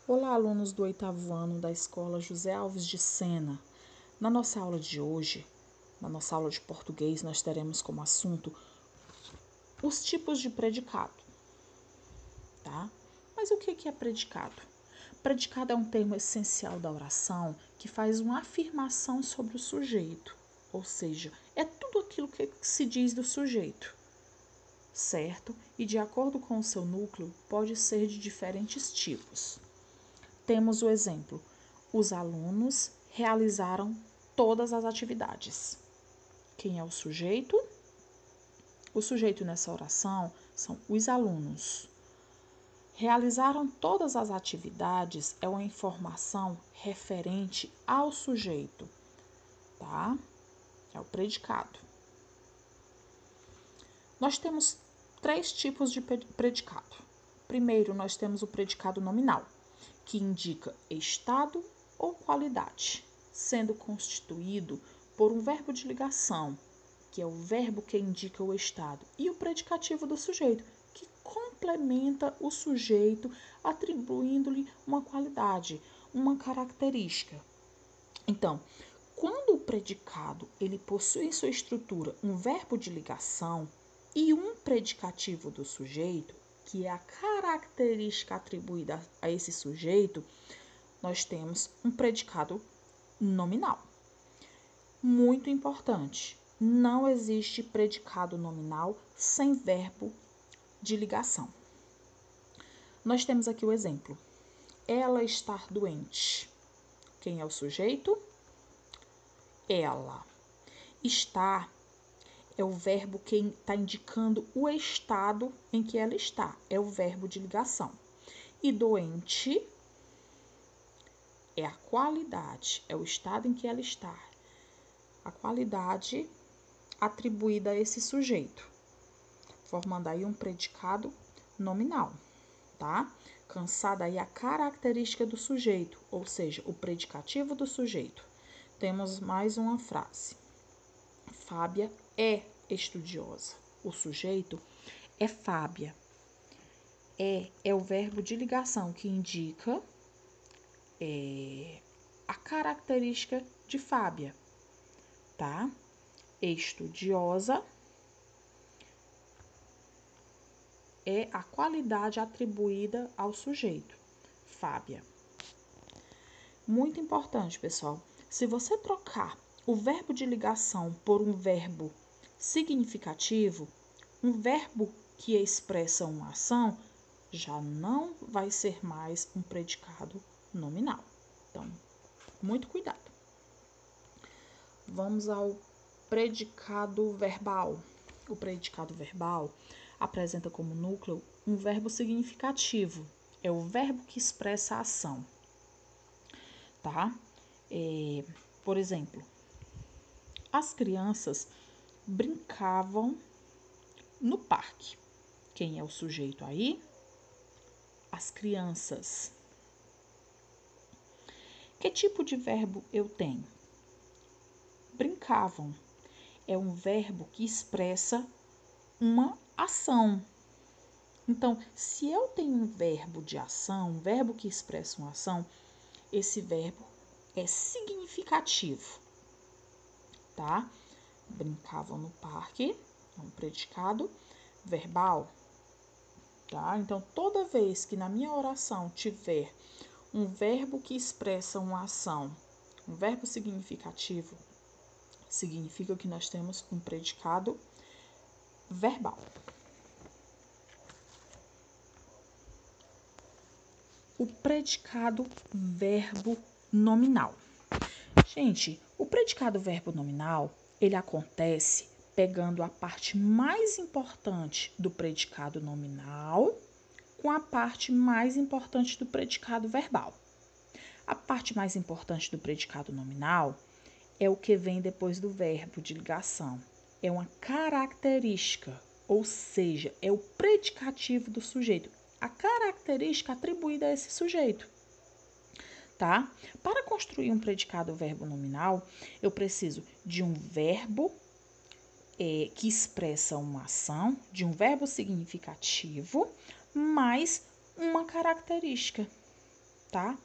Olá, alunos do 8º ano da Escola José Alves de Sena. Na nossa aula de hoje, na nossa aula de português, nós teremos como assunto os tipos de predicado, tá? Mas o que é predicado? Predicado é um termo essencial da oração que faz uma afirmação sobre o sujeito, ou seja, é tudo aquilo que se diz do sujeito, certo? E de acordo com o seu núcleo, pode ser de diferentes tipos. Temos o exemplo: os alunos realizaram todas as atividades. Quem é o sujeito? O sujeito nessa oração são os alunos. Realizaram todas as atividades é uma informação referente ao sujeito, tá? É o predicado. Nós temos 3 tipos de predicado. Primeiro, nós temos o predicado nominal, que indica estado ou qualidade, sendo constituído por um verbo de ligação, que é o verbo que indica o estado, e o predicativo do sujeito, que complementa o sujeito, atribuindo-lhe uma qualidade, uma característica. Então, quando o predicado ele possui em sua estrutura um verbo de ligação e um predicativo do sujeito, que é a característica atribuída a esse sujeito, nós temos um predicado nominal. Muito importante, não existe predicado nominal sem verbo de ligação. Nós temos aqui o exemplo: ela está doente. Quem é o sujeito? Ela. Estar é o verbo que está indicando o estado em que ela está, é o verbo de ligação. E doente é a qualidade, é o estado em que ela está, a qualidade atribuída a esse sujeito, formando aí um predicado nominal, tá? Cansada aí a característica do sujeito, ou seja, o predicativo do sujeito. Temos mais uma frase: Fábia é estudiosa. O sujeito é Fábia. É o verbo de ligação que indica a característica de Fábia, tá? Estudiosa é a qualidade atribuída ao sujeito, Fábia. Muito importante, pessoal. Se você trocar o verbo de ligação por um verbo significativo, um verbo que expressa uma ação, já não vai ser mais um predicado nominal. Então, muito cuidado. Vamos ao predicado verbal. O predicado verbal apresenta como núcleo um verbo significativo. É o verbo que expressa a ação, tá? Por exemplo, as crianças brincavam no parque. Quem é o sujeito aí? As crianças. Que tipo de verbo eu tenho? Brincavam. É um verbo que expressa uma ação. Então, se eu tenho um verbo de ação, um verbo que expressa uma ação, esse verbo é significativo, tá? Brincavam no parque, é um predicado verbal, tá? Então, toda vez que na minha oração tiver um verbo que expressa uma ação, um verbo significativo, significa que nós temos um predicado verbal. O predicado verbo nominal. Gente, o predicado verbo nominal, ele acontece pegando a parte mais importante do predicado nominal com a parte mais importante do predicado verbal. A parte mais importante do predicado nominal é o que vem depois do verbo de ligação. É uma característica, ou seja, é o predicativo do sujeito, a característica atribuída a esse sujeito, tá? Para construir um predicado verbo nominal, eu preciso de um verbo que expressa uma ação, de um verbo significativo, mais uma característica. tá?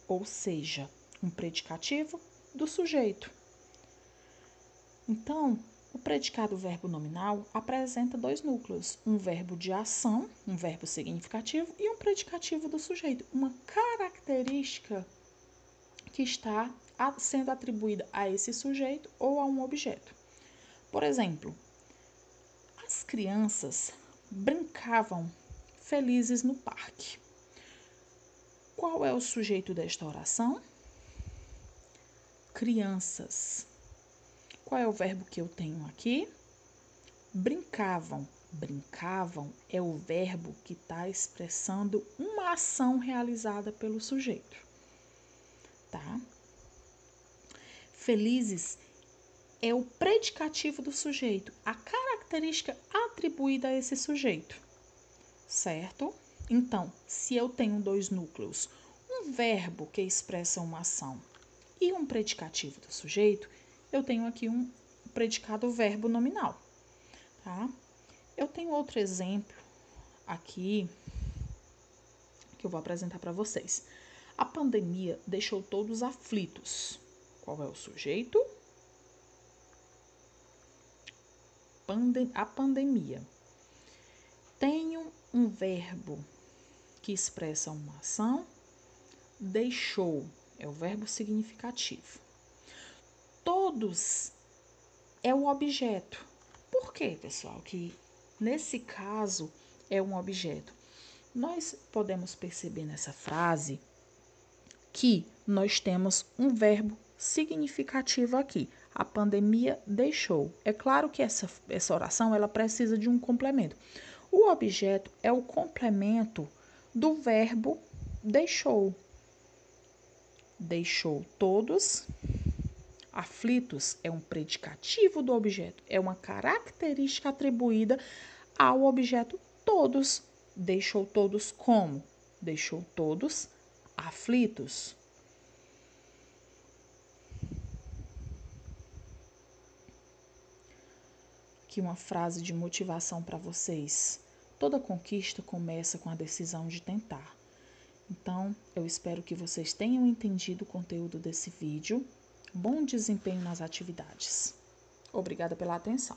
Ou seja, um predicativo do sujeito. Então, o predicado verbo nominal apresenta dois núcleos, um verbo de ação, um verbo significativo, e um predicativo do sujeito, uma característica que está sendo atribuída a esse sujeito ou a um objeto. Por exemplo, as crianças brincavam felizes no parque. Qual é o sujeito desta oração? Crianças. Qual é o verbo que eu tenho aqui? Brincavam. Brincavam é o verbo que está expressando uma ação realizada pelo sujeito, tá? Felizes é o predicativo do sujeito, a característica atribuída a esse sujeito, certo? Então, se eu tenho dois núcleos, um verbo que expressa uma ação e um predicativo do sujeito, eu tenho aqui um predicado verbo nominal, tá? Eu tenho outro exemplo aqui que eu vou apresentar para vocês. A pandemia deixou todos aflitos. Qual é o sujeito? A pandemia. Tenho um verbo que expressa uma ação. Deixou é o verbo significativo. Todos é o objeto. Por quê, pessoal? Que nesse caso é um objeto. Nós podemos perceber nessa frase que nós temos um verbo significativo aqui. A pandemia deixou. É claro que essa oração ela precisa de um complemento. O objeto é o complemento do verbo deixou. Deixou todos aflitos é um predicativo do objeto, é uma característica atribuída ao objeto todos. Deixou todos como? Deixou todos aflitos. Aqui uma frase de motivação para vocês. Toda conquista começa com a decisão de tentar. Então, eu espero que vocês tenham entendido o conteúdo desse vídeo. Bom desempenho nas atividades. Obrigada pela atenção.